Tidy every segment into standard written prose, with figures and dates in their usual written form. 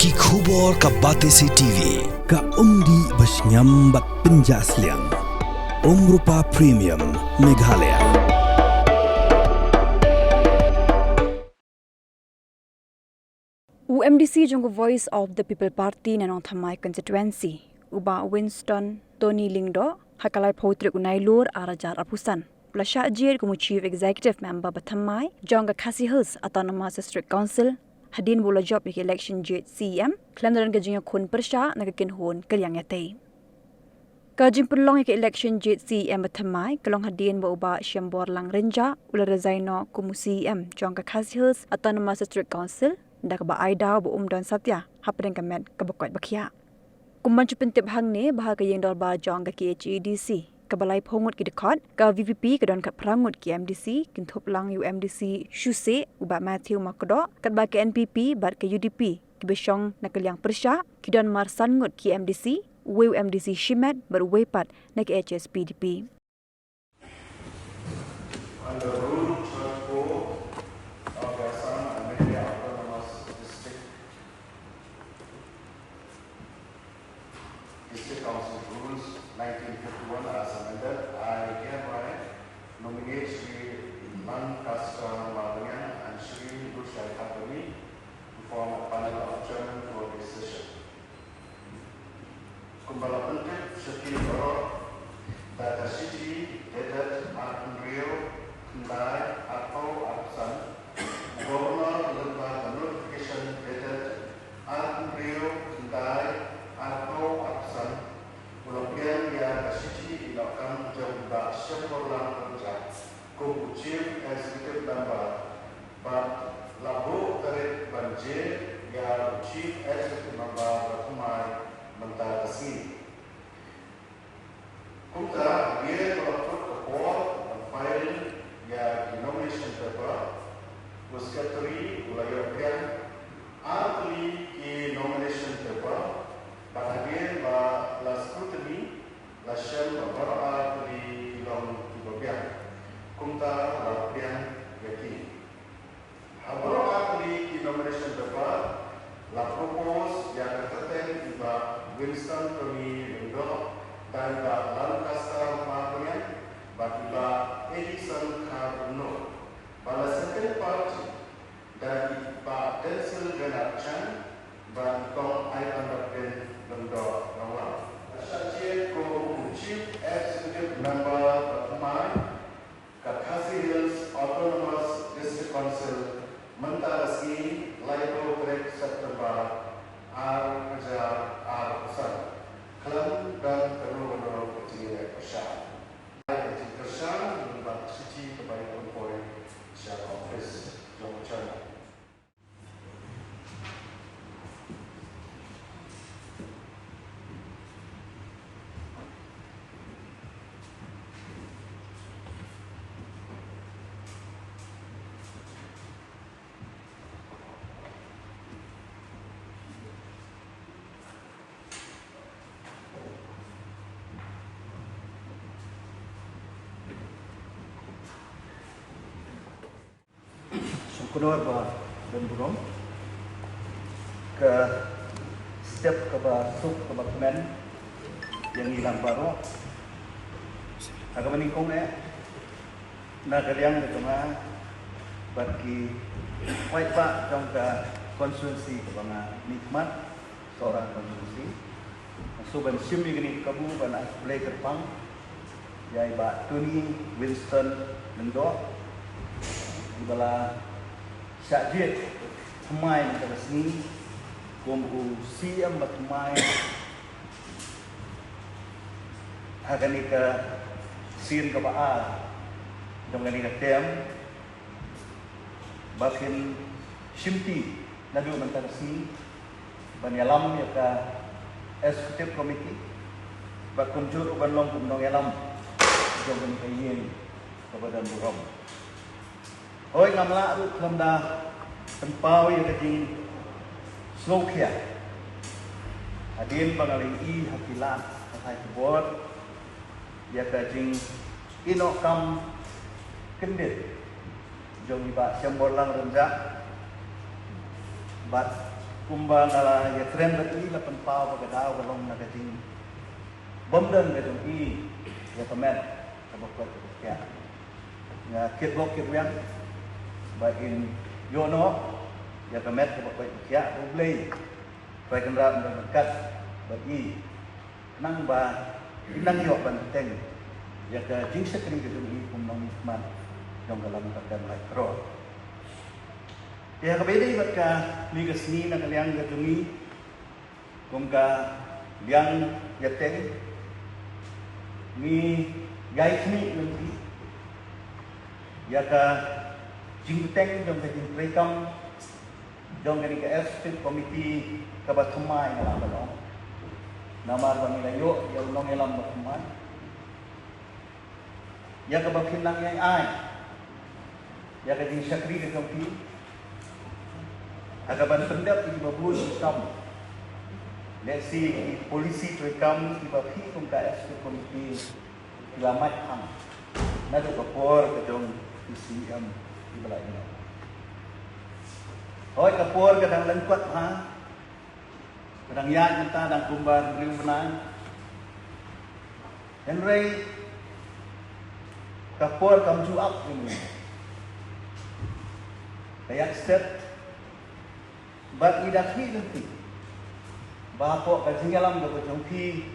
Ki khubor ka Batesi TV ka umdi basnyambak penjaslian Rupa Premium Meghalaya. UMDC jong Voice of the People Party nanong thamai constituency uba Winston Tony Lingdo hakalai photrik unailur arajar apusan plasha ajir kumu chief executive member bathamai jong Khasi Hills Autonomous District Council hadin bola job ik election jet CM klandaran ka jinga khun persha nagakin hon kalyang yatay ka jing perlong ik election jet CM bathamai kalong hadin ba uba syambor lang renja ula rezaino kumu CM jong Khasi Hills Autonomous District Council dak ba aida bu dan satya hapren kamet kabakot bakhia kumban chupentip hang ne bahal ka yeng dol ba jong ka KHEDC kabalai phongut ki dekhot ka VVP ka don ka prangut ki MDC kinthop lang UMDC Shuse uba Matthew Makodo kat ba ke NPP bat ke UDP ki besong nakalyang persya ki don marsan ngut ki MDC UMDC Shimet bar wepat nak HSPDP District Council Rules 1951 as amended, I hereby nominate Sri Lancaster Marunian and Sri Lushai Kapani to form a panel of chairman for this session. Kumbala Pentip Shakir Baro, Data City, Dated Martin Rio, Kundai, Atau Aksan, Governor Lemba the notification dated Martin Rio, Kundai, Atau Aksan, Ulopian yang City ilakan jamba Syamborlang Kerja, Kubu Chief Executive Member, Bat Labu Tarik Banjir yang Chief Executive Member Batumai Mentagasi. Kumta dia melakukan report dan file yang nomination paper, Secretary Ulayopian, ahli di nomination paper. Bahagian la scrutiny la shell beberapa di film tiga kumta lapian yaki. Beberapa di nomination paper la propose yang tertentu di Winston Tony Lingdo dan Lancaster Marunian bagi Edison Carno. Pada second party dari Denzel Bernard Chan dan Kong Aitan Dapin Lendo Rawal. Asyajian ko Chief Executive Member Batmai Khasi Hills Autonomous District Council Mentagasi Laipo Trek September Kerja Pusat Kelam dan Terus Kecil Persya Kecil Persya Membuat City Kebaikan Poin Siapa Office Jom China. Kedua dan burung ke step ke sub ke kemen yang hilang baru agak meningkung nak yang di tengah bagi baik pak trong ke konstitusi kebangan nikmat seorang konstitusi suban simi gini kabu ban play kerpang yai ba Tony Winston Lingdo di bala Syajid Thmai Mentagasi Kumbu CM Batmai Hagani ka Sin ka Baa Dongani ka Tem Bakin Shimti Nadu Mentagasi Banyalam ya ka Executive Committee Bakun Jur Uban Long Kumnong Yalam Jomban Kayin Kabadan Buram Oi ngamla ru lamda tempau yang kecing slokia. Hadin pangaling I hakila hai kebot ya kecing inokam kendit jong iba syambor lang renjak bat kumbang ala ya tren berarti la penpau pagadau galong na kating bomdan gadong I ya pemet kabok ya nga kitbok kitwiang bain yono ya pemet kabok ya ublay pai kendra berkat bagi nang ba inang yo banteng ya ka jing sekri gadong I kumang man dong galang takkan lai kro ya kabedi batka ligas ni na kaliang gadungi kung ka liang yateng ni gay ni lagi ya ka jingteng dong ka jingtrekam dong ka ni ka estate committee ka batumay na labalong namar ba nila yo ya ulong elam batumay ya ka bakinang yang ay ya ka jing sakri ka kampi agaban pendap di babul kam let's see polisi rekam di bapi kum KS komiti selamat ham nado kapor kadong PCM di balai ini hoi kapor kadang lengkot ha kadang yat minta dan kumbar beliau menang Henry kapor kam juap ini kayak step bat idakhi nanti bahapo kajingalam do jongki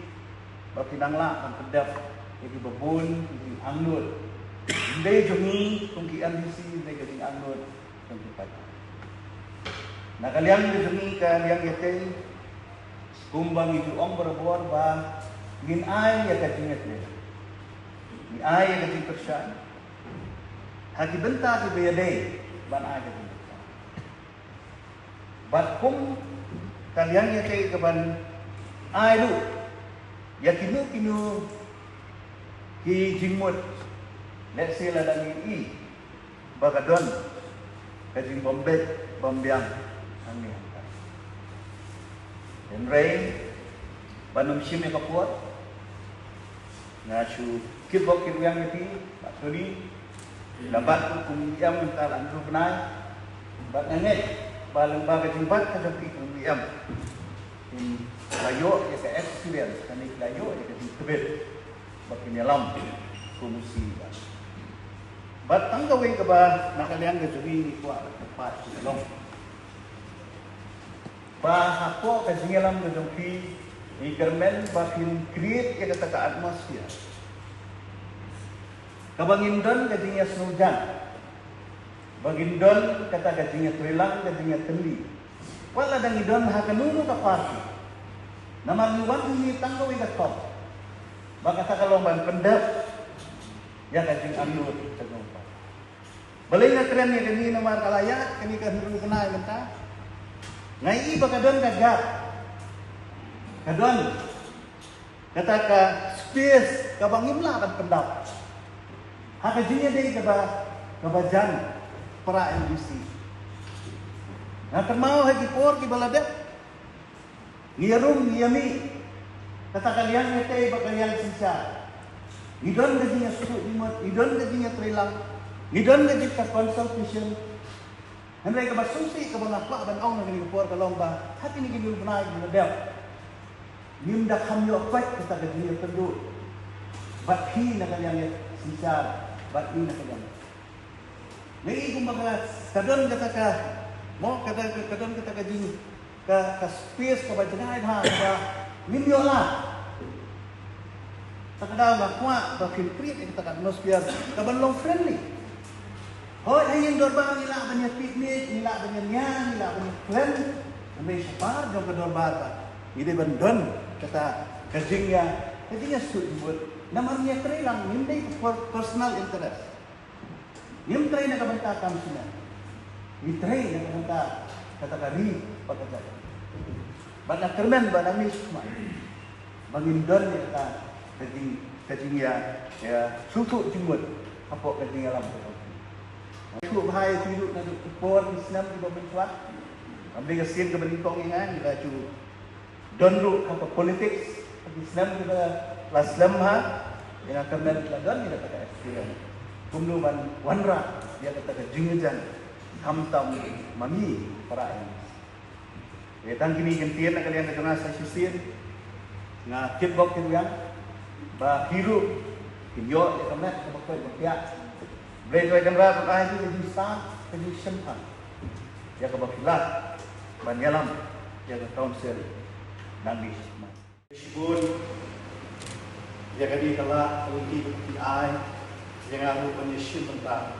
bakinangla ang pedap iki babun iki angnut ndey jongi kungki andisi ndey kajing angnut jongki pat na kaliang jongi kaliang yate kumbang itu ong berbor ba ngin ay ya kajingat ne ni ay ya kajing persyan haki benta ki beyade ban ay kajing bat kum kalian ya kay kaban ay lu ya kinu ki jingmut let's say la dangi I bagadon kajing bombet bombyang ang ni and rain banum shime kapot na chu kibok kibyang iti baturi lambat kum yam talan ru benai bat nanget balang baga jimbat ka jampi UM in layo ya ka experience kani layo ya ka tibet bakin yalam kumusi bat tanggawi ka ba nakaliang ka jubi ni kwa tepat long ba hapo ka jingalam ka jampi I kermen bakin create ya ka atmosphere kabangindon ka jinya sujan bagindon kata gajinya tuilang gajinya tendi wala dang idon ha kanunu ka party namarluwan ini tanggaw ika top baka sa kalomban pendap ya gajing anut sa gumpa balay na tren ni kani namar kalaya kani ka hiru kana menta ngai baka don gagap kadon kata ka space kabangimla kan pendap ha gajinya dei ka ba kabajan para industri. Nah termau hagi por ki baladet. Ngiarum ngiyami. Kata kalian ngete ba kalian sisa. Idon gajinya suku imot, idon gajinya trilang. Idon gaji ka consultation. Henry ka basusi ka mga kwa ban ong ngani por ka lomba. Hati ni gini bunay baladet. Nimda kamyo kwat kata gajinya tendu. Bakhi na kalian sisa, bakhi na kalian. Nai kumbaga kadon kata ka mo kadon kata ka jing ka space ka bajanay ha ba minyo la takadaw ba kwa ba filtrate kata ka atmosphere ka banlong friendly hoy ayin dorba nila banya picnic nila banya nyan nila banya friend may sapar jong ka dorba ba ide bandon kata kajingnya sudbut namanya trilang hindi for personal interest Yung try na kabanta kam sila. Yung try na kabanta katakari pagkakaya. Ba't nagkarman ba namin suma? Mangindon niya ka kajing ya susu jimut. Apo kajing alam ko. Susu bahaya tidur na por Islam di bawah mencuat. Ambil kesin ke beningkong ingan kita cu donru apa politics Islam kita Islam ha yang akan dan kita kata experience. Kumluman wanra dia kata jingajan hamtam mami para ini. tang kini kentian nak kalian kena saya susir. Nga kitbok yang ba hiru kinyo ya kamna bakoi bakya. Blay toy kamera pakai itu jadi sah jadi sempat. Ya kebakilah banyalam ya ke council nang di Shibun ya kadi kala uti PI yang aku penyusun tentang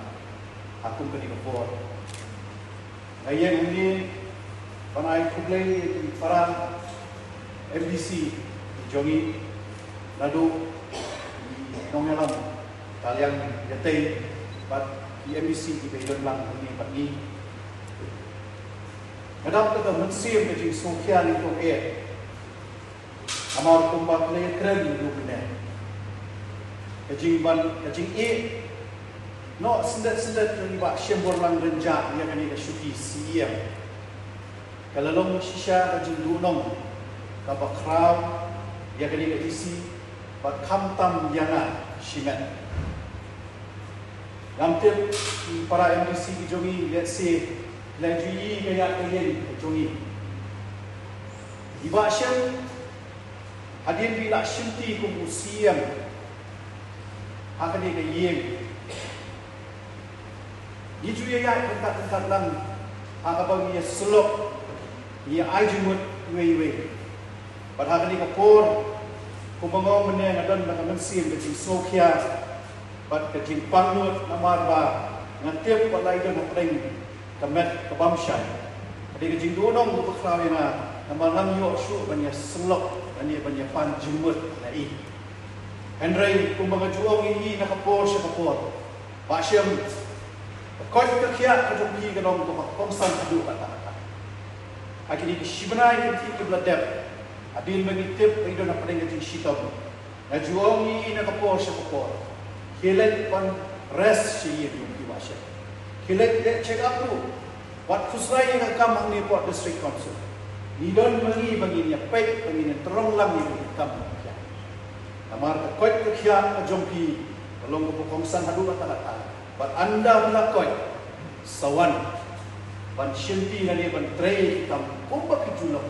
aku kadi kepor. Ayat ini panai kublai para MDC jongi lalu nongelam kalian jatei bat di MDC di bedon lang ini bat ni kadang kita mensim ke jing sosial itu amar kumbat le keren itu benar ke jing no sendat ni bak syembor lang renjak ya kan ini syuki siam kalau long shisha ke jing dunong kapa kraw ya kan ini isi bat kamtam yana shimet Namtip para MDC di jongi let's say lagi kaya kalian jongi iba syam hadin bila syinti kumusiam akan dia kayeng di juya ya tentang lang bagi selok ia ajumut we pada hari kapor kumangong meneng adan nak mensim ke sokia bat ke pangut namar ba ngatiap palai dan openg kemet kebamsyan jadi ke jindonong bu krawana nama nam yo syu banya selok ani banya pan jumut lai Henry kumanga juong ini nak kapor sa kapor pasyam koi kekia ke joki ke nom to kongsan hadu kata akini ke shibnai ke ti bladep adil mengitip idon apa dengan sitam na juong ini nak kapor sa kapor hilet pan res siye di wasya hilet check up tu wat kusrai yang kam ni port district council ni don bagi baginya pek baginya terong lang ni kam ya amar koi kekia jompi belum ke kongsan hadu kata bat anda melakoi sawan ban shinti nani ban trei kam kumba kijulok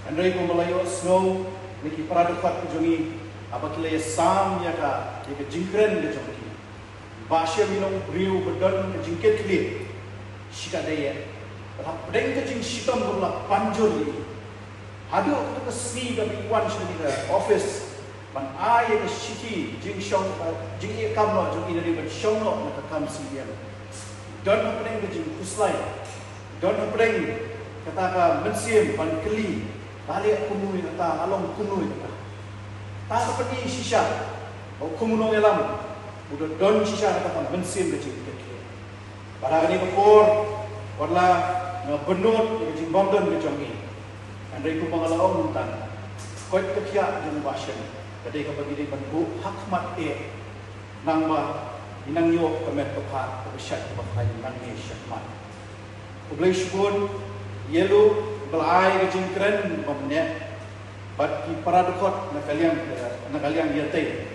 andai ko malayo snow niki paradukat jongi apakila ya sam ya ka ya jingkren de jongi basya minong riu bedon ke jingket kli shika daya ap deng ke jing shitam burla panjori hadu ke sni da biwan shini da office ban ay ke shiki jing shong jing ye kamlo jongi dari ban shongno na kam siam don apdeng ke jing kuslai don apdeng kata ka mensim ban kli balik kunui kata along kunui kata tak seperti shisha o kumuno elam udah don shisha kata mensim ke jing ke pada hari kepor warla benut ke jing bondon ke jongi andai ku pangalaong nuntan koi kekia jeng basyen kadai ka bagi ban bu hakmat nang ma inang yo kemet kepat kesyat kepai nang ni syakmat ublai syukun yelu belai ke jingkren memne bat ki paradukot na kalian yate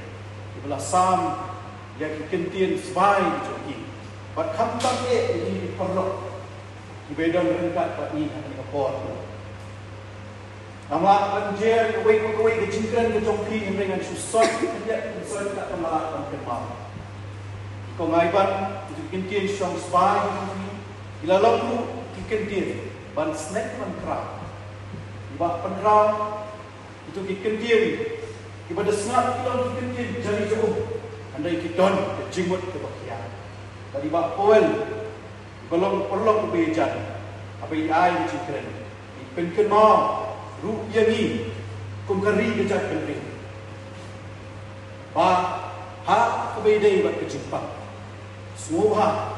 ibla sam ya ki kentien sbai joki bat khamtam di perlo ki bedon rengkat bat ni ni kapor nama anjer kowe ke jingkren ke joki dengan susot dia susot tak kemalak dan kemal ko ngaiban ki kentien song sbai ila lalu ki kentien ban snack ban krau iba penkrau itu kikendien iba desngat kita kikendien jari jauh andai kita ke jimut ke bakian tadi ba poel belum perlu kebejan apa ai cikren ipen mau ru yani kumkari ke jak penting ba ha kebedai ba ke jipang semua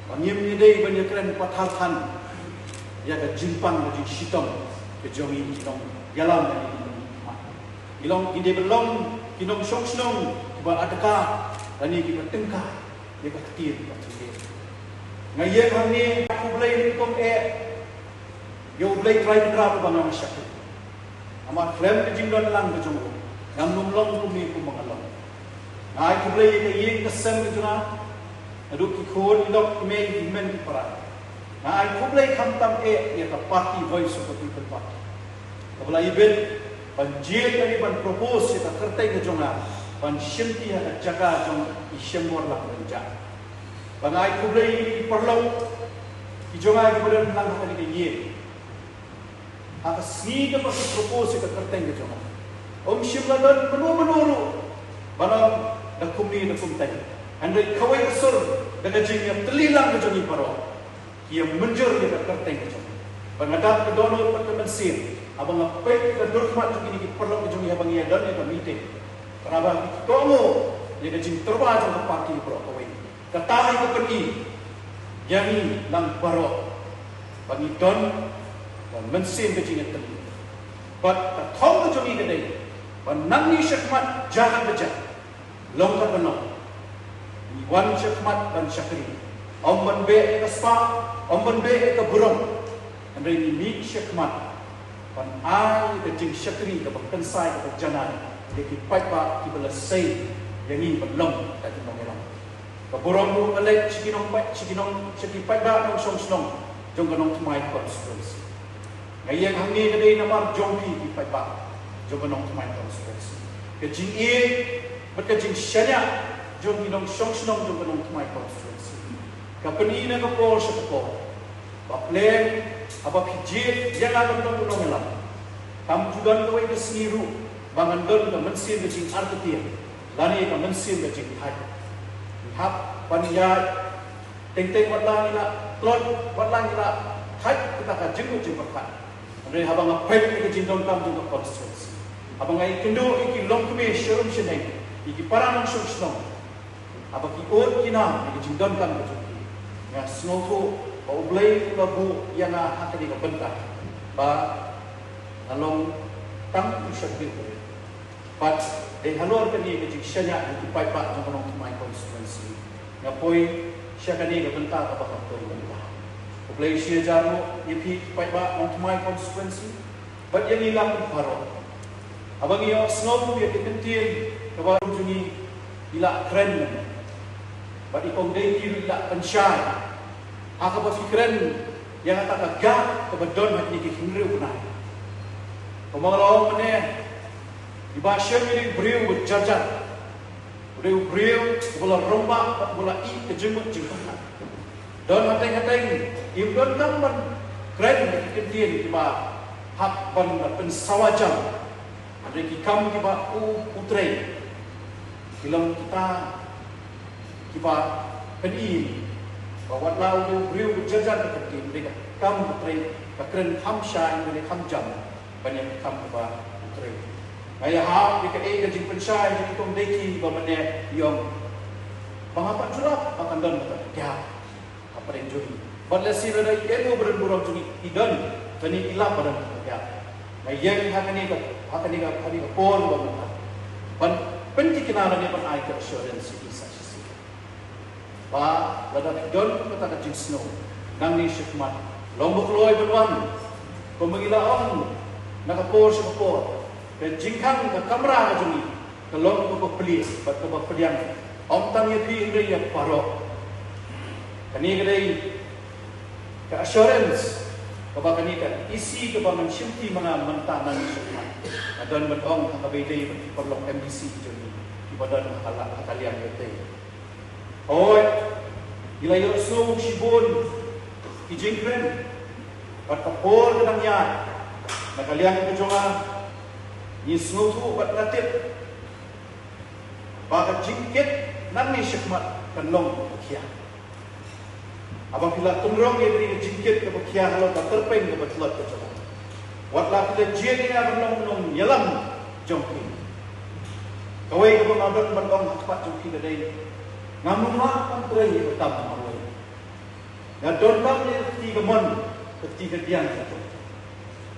banyem ni dei banyak keren pathalhan ya ke jimpang ke shitam ke jongi ilong yalam ilong ide belum kinong shongsnong ba adaka tani ki batengka ya ka ketir ka cike ngaye kami aku blai ni kom yo blai try dra ba na masyak amar flem ke jingdon lang ke jongo ngam long kumi ku mangalong ngai ku blai ke yeng ke sem ke jona adu ki khon ilok me men para Na ai kublai kham tam ya ka party Voice of the People Party. Kabla ibin panjil kani ban propose ya ka kertai ke jonga pan shinti ya jaga jong isyamor la penja. Bang ai kublai perlu ki jonga ki badan lang kani ke ye. Aka sni ke pas propose ya ka kertai ke jonga. Shimla dan menuru balam da kumni da kumtai. Andai kawai kesur dengan jing yang telilang ke jongi paro. Ia menjur dia ka kertai ke jongi. Bangadap ke donor pat ke mensin. Abang ngapai ke durkhmat jongi ni perlu ke jongi abang ia dan ia meeting. Kenapa kamu dia ke jing terbaca ke parti paro kawai. Katahi ke pergi. Yani lang paro. Bagi don dan mensin ke jing teli. But the thong ke jongi ke dai. Nang ni syakmat jahat beja. Long ka benong. Wan syakmat dan syakri. Om ban be ka spa, om ban be ka burung. Andai ni mi syakmat. Pan ai ka jing syakri ka pensai ka janan. Dia ki pai ba ki belasai yang ni belum ka tinong elang. Ka burung mu alek cikinong ciki pai ba nong song snong. Jong kanong tumai constituency. Ngayang hang ni kadai namar jongki ki pai ba. Jom nong tumai constituency. Kejing e, berkejing syanya, jom nong song senong jom nong tumai constituency. Kapeni na kapor sa kapor. Bapleng, abap hijit, yang akan nong nong elam. Kamu juga kawai ke seniru, bangan don ke mensin kejing arketia, lani ke mensin kejing hai. Hap paniyat, teng-teng watlang ila, klon watlang ila, hai kita kajing kejing berkat. Andai habang ngapet kejing don kam jom constituency. Abang ai kendo iki long keme syerum syenai iki paranong syong abang ki ot kina iki jingdon kan ke joki nga snoto ba ublay labu yang hakani ka benta ba along tang usyakir but de halor kani ke syanya iki pai pa jong kanong tumai constituency nga poi sya kani ka benta ka ba ka benta ublay sya jaro ipi pai pa jong tumai constituency but yang ilang paro. Abang iyo snow dia kekentil kebaru jungi ila keren. Badi kong day kiru ila pensyai. Aka berfikiran yang tak agak kebedon hati ni hingriu punai. Pemangalawang mana dibasya ini beriu berjajar. Beriu bola rombak bola i kejemut jengkang. Don hateng-hateng imdon kamban keren kekentil tiba hak ban pensawajang. Ada kikam kiba utrei, film kita kiba peni, bawa lau dia beriu berjajar ketika mereka kam utrei, kakren hamsha ini ham jam, banyak kam kiba utrei. Ayah hak mereka kajing pensai jadi kong deki bamane yom, bangapa julap akan don kata ya, apa yang juri. Balas sih ada elu berburung juri idan, tani ilah pada ya. Yang hakani ka por ba ban penti kinala ni ban ai ka assurance isa sisi ba lada don kata ka jing snow nang ni shikmat lombok loy banwan ko mangilaon naka por sa por ke jingkang ka kamera ka juni ka lombok ko peli bat ka peliang om tang ye pi ngai ya paro kani gdei ka assurance kabakani kan isi kebangan syimti mga mantanan syukman adon badong kabaiday perlok MDC joni ibadan kalian yote oy ilayo sung shibun kijingren at kapor ng yan nakalian ko jonga ni snutu bat natit baka jingkit nang ni syukmat kanlong kya abang pila tungrong ia beri jingkit ke bakiah lo tak terpeng ke betlot ke jalan. Watlah pila jien ini abang long nyelam jongki. Kawai ke pengadot berkong cepat jongki kedai. Ngamun mak pantrai ia bertam awal. Dan dontam ia ketiga mon ketiga diang satu.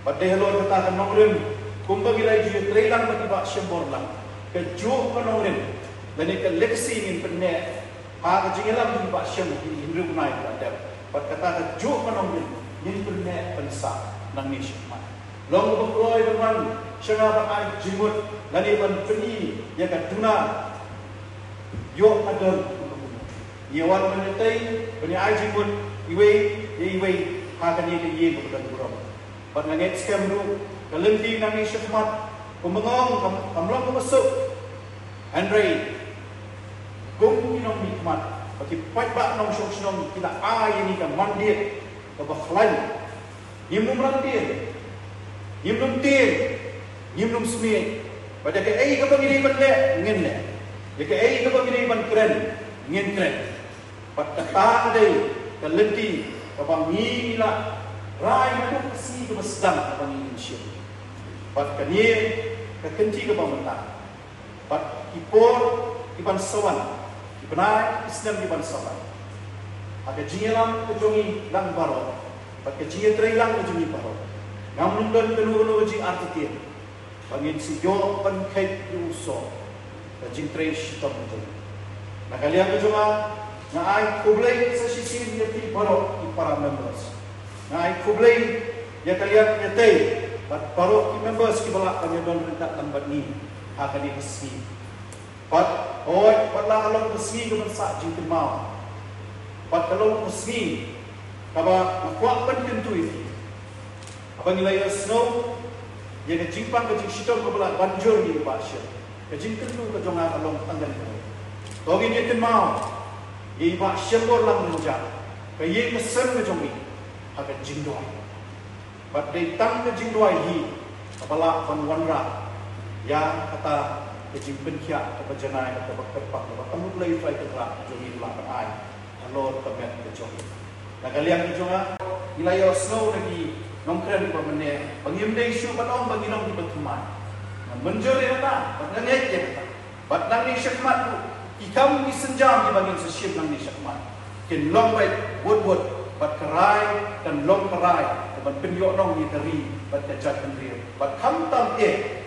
Padahal lo katakan nongrim kumba gilai jien trailang matibak syembor lang. Kejuh penongrim dan ikan leksi ingin penek. Pada jingelam di pasien di Hindu naik ada. Pada kata juk menonggil ni pernah pensa nang ni syukman. Long berkeluar dengan syengah ai jimut lani ban peni yang kaduna. Yo adon. Yawan menetai bani ai jimut iwe iway hakani ke ye ko dan buram pat nganget scam ru kalenti nang ni syahmat kumengong kamlong masuk Andre gong inong nikmat bagi pajak nong syok nong kita ini kan mandir ke bakhlan yimnum randir yimnum tir yimnum smi pada ke ai ke bagi ban le ngin le ya ke ai ke bagi ban keren ngin keren pat kata dei kalenti ke bangi la rai madu kesi ke besdang ke bangi insya pat kanir ke kenti ke bangta pat kipor iban sawan ibanai Islam iban sawan aga jingelam kejongi lang baro pat ke jinge trailang kejongi baro ngamlum dan kenu ji artitir bangin si jo pan kait uso ke jing trei shitom kejongi na kalian kejonga na ai kublai sa sisin yati baro ki para members na ai kublai ya kalian yatai pat baro ki members ki bala kanyadon rentak lambat ni hakani kesmi pat oi patlah along kesmi ke bensak jing mau pat kalau kesmi kaba kuat pen kentu itu abang nilai snow ya ke jimpang ke jing shitong ke bala banjur ni basya ke jing kentu ke jonga along tanggan ko togi dia ken mau ye ba syembor lang menja ke ye kesen ke jongi hak jing doi pat dei tang ke jing doi hi kepala panwanra ya kata kejing penkia ke penjenai ke berkerpak ke bertemu lagi flight ke gerak jongi ulang ai alor kemet ke jongi nah kalian ke jonga wilayah snow lagi nongkren ko mene pangim dei syu patong bagi nong di berteman menjur ya ta patnget ya ta patnang ni syakmat ikam ni senjam di bagi sesyim nang ni syakmat kin long wait wood pat kerai dan long kerai ban penyok nong ni teri pat kejat kendri pat kam tam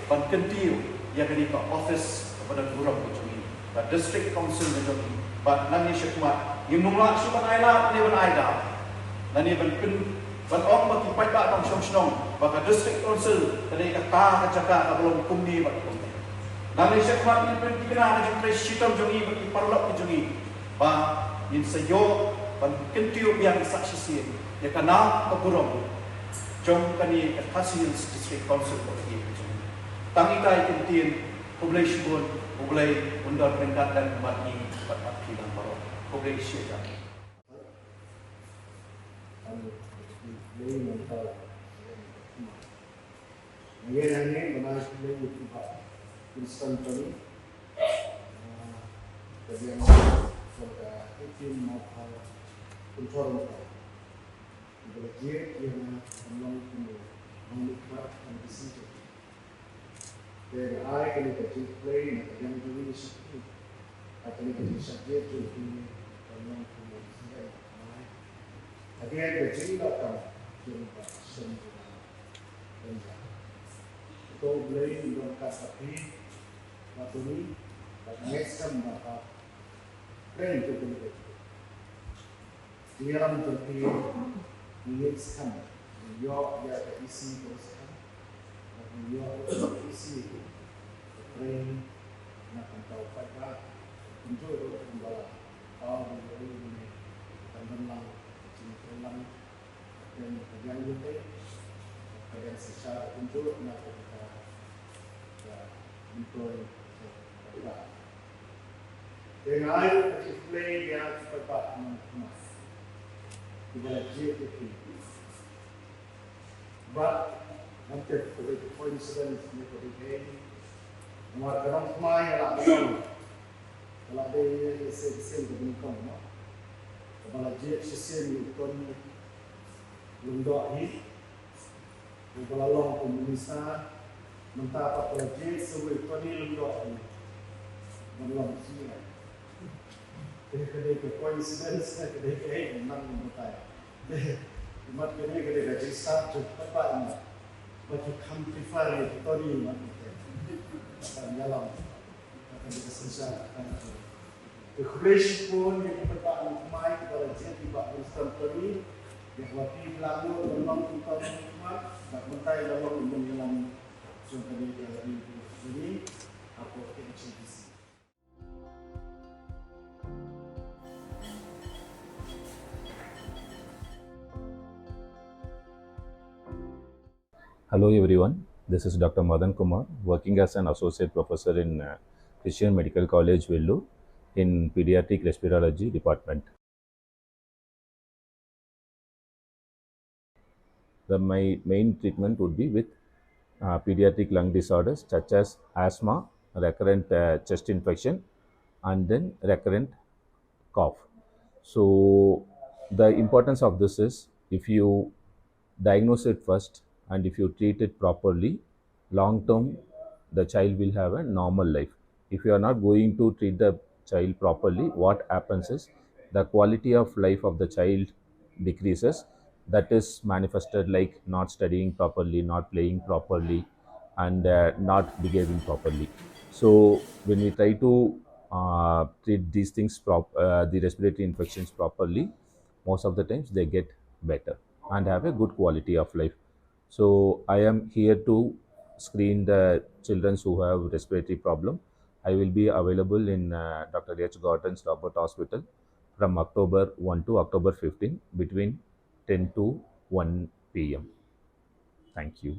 ban kentiu ya kini ke office kepada buram kejongi pat district council kejongi pat nang ni syakmat yang nungla suman aila ni ban aida nani ban pen ban ong bagi pajak tong syong baka district council tadi kata kacaka belum kumni bat kumni nang ni syakmat ni pen dikena na jeng shitam jongi bagi parlok kejongi ba in seyo ban kentiu biang saksi sin ya kana ke buram jom kani hasil district council bagi tangi kai kentin publik pun publik undang peringkat dan bagi pada pilihan baru publik syeda Mengenai benar publik itu Kristen tadi bagian sudah itu mau kontrol belajar yang menikmat dan disitu. Dan I can take play and then do this. I can take subject to be along to the again the jila kan jumpa semua dan itu play don kasapi waktu ini next time maka play itu boleh dia ram terti next time yo ya isi terus yo isi train nak tahu pada enjoy kembali tahu ini tentang cinta dan yang itu pada secara enjoy nak kita enjoy kita dengan play yang cepat mas kita jadi but nanti coincidence ni pergi Maka orang semai lah kalau ada sesi berbuka, kalau dia sesi itu lembut ni, kalau long komunisa, mentah apa dia sesuai itu ni lembut ni, belum sih. Kedai coincidence, kedai memang betul. Umat kedai gaji start cepat ni. Macam amplifier itu ni macam akan dalam akan diselesaikan. Kekuasaan pun yang pertama mai kepada jadi bak Islam tadi yang waktu lalu dalam kita umat tak mentai dalam dalam contoh dari ini apa yang terjadi. Hello everyone, this is Dr. Madan Kumar, working as an associate professor in Christian Medical College, Vellore, in Pediatric Respirology Department. My main treatment would be with pediatric lung disorders such as asthma, recurrent chest infection, and then recurrent cough. So the importance of this is, if you diagnose it first and if you treat it properly, long term the child will have a normal life. If you are not going to treat the child properly, what happens is the quality of life of the child decreases. That is manifested like not studying properly, not playing properly, and not behaving properly. So when we try to treat these things, the respiratory infections properly, most of the times they get better and have a good quality of life. So I am here to screen the children who have respiratory problem. I will be available in Dr. H. Gordon's Robert Hospital from October 1 to October 15 between 10 to 1 p.m. Thank you.